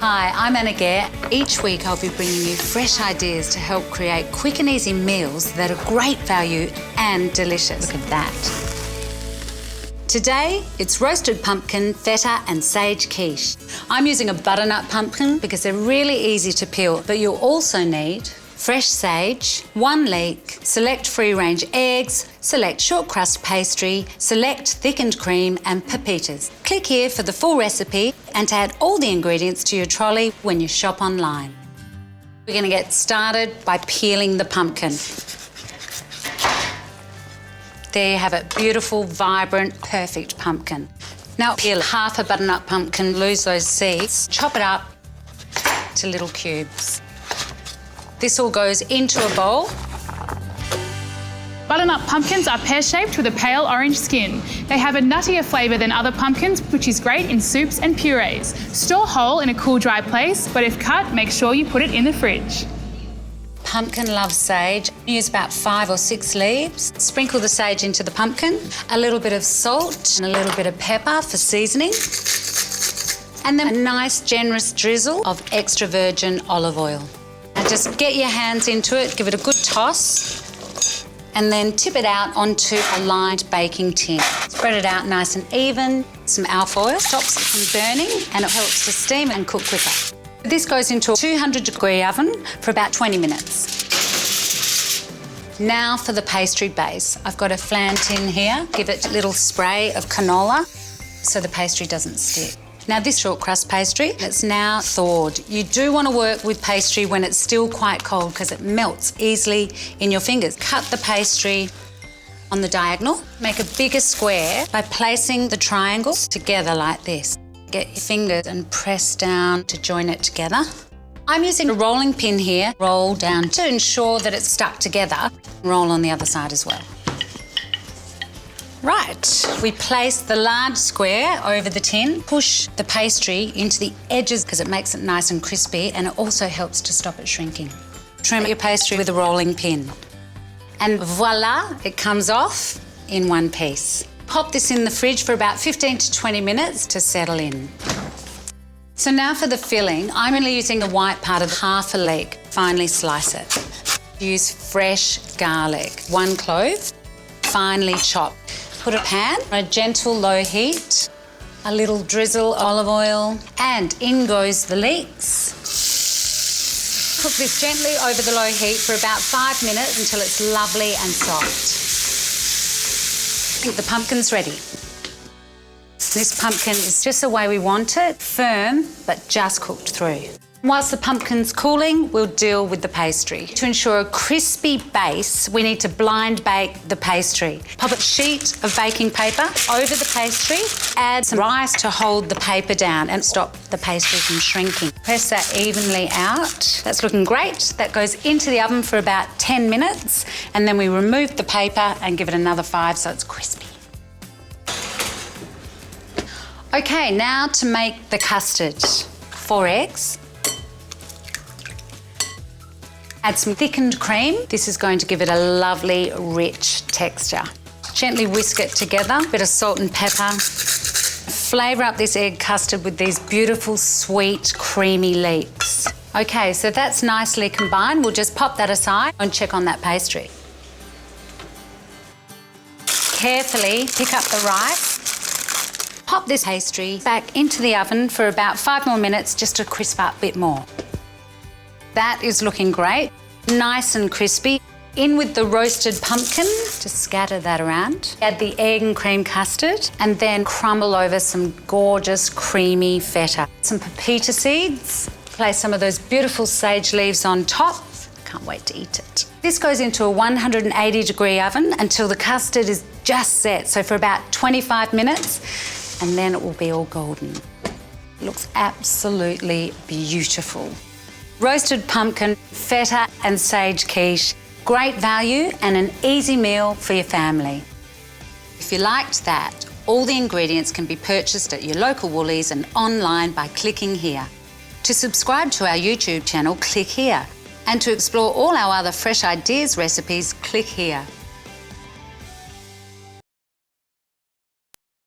Hi, I'm Anna Gare. Each week I'll be bringing you fresh ideas to help create quick and easy meals that are great value and delicious. Look at that. Today, it's roasted pumpkin, feta and sage quiche. I'm using a butternut pumpkin because they're really easy to peel, but you'll also need fresh sage, 1 leek, select free-range eggs, select shortcrust pastry, select thickened cream and pepitas. Click here for the full recipe and to add all the ingredients to your trolley when you shop online. We're going to get started by peeling the pumpkin. There you have it, beautiful, vibrant, perfect pumpkin. Now peel half a butternut pumpkin, lose those seeds, chop it up to little cubes. This all goes into a bowl. Butternut pumpkins are pear-shaped with a pale orange skin. They have a nuttier flavour than other pumpkins, which is great in soups and purees. Store whole in a cool, dry place, but if cut, make sure you put it in the fridge. Pumpkin loves sage. Use about 5 or 6 leaves. Sprinkle the sage into the pumpkin, a little bit of salt and a little bit of pepper for seasoning, and then a nice generous drizzle of extra virgin olive oil. Now just get your hands into it, give it a good toss, and then tip it out onto a lined baking tin. Spread it out nice and even. Some alfoil stops it from burning and it helps to steam and cook quicker. This goes into a 200-degree oven for about 20 minutes. Now for the pastry base. I've got a flan tin here. Give it a little spray of canola so the pastry doesn't stick. Now this short crust pastry, it's now thawed. You do want to work with pastry when it's still quite cold because it melts easily in your fingers. Cut the pastry on the diagonal. Make a bigger square by placing the triangles together like this. Get your fingers and press down to join it together. I'm using a rolling pin here. Roll down to ensure that it's stuck together. Roll on the other side as well. Right, we place the large square over the tin, push the pastry into the edges because it makes it nice and crispy and it also helps to stop it shrinking. Trim your pastry with a rolling pin. And voila, it comes off in one piece. Pop this in the fridge for about 15 to 20 minutes to settle in. So now for the filling, I'm only using the white part of half a leek. Finely slice it. Use fresh garlic, 1 clove, finely chopped. Put a pan on a gentle low heat, a little drizzle olive oil, and in goes the leeks. Cook this gently over the low heat for about 5 minutes until it's lovely and soft. I think the pumpkin's ready. This pumpkin is just the way we want it, firm but just cooked through. Whilst the pumpkin's cooling, we'll deal with the pastry. To ensure a crispy base, we need to blind bake the pastry. Pop a sheet of baking paper over the pastry, add some rice to hold the paper down and stop the pastry from shrinking. Press that evenly out. That's looking great. That goes into the oven for about 10 minutes, and then we remove the paper and give it another 5 so it's crispy. Okay, now to make the custard. 4 eggs. Add some thickened cream. This is going to give it a lovely, rich texture. Gently whisk it together, bit of salt and pepper. Flavour up this egg custard with these beautiful, sweet, creamy leeks. Okay, so that's nicely combined. We'll just pop that aside and check on that pastry. Carefully pick up the rice. Pop this pastry back into the oven for about 5 more minutes just to crisp up a bit more. That is looking great, nice and crispy. In with the roasted pumpkin, just scatter that around. Add the egg and cream custard and then crumble over some gorgeous creamy feta. Some pepita seeds, place some of those beautiful sage leaves on top. Can't wait to eat it. This goes into a 180-degree oven until the custard is just set, so for about 25 minutes, and then it will be all golden. It looks absolutely beautiful. Roasted pumpkin, feta and sage quiche. Great value and an easy meal for your family. If you liked that, all the ingredients can be purchased at your local Woolies and online by clicking here. To subscribe to our YouTube channel, click here. And to explore all our other fresh ideas recipes, click here.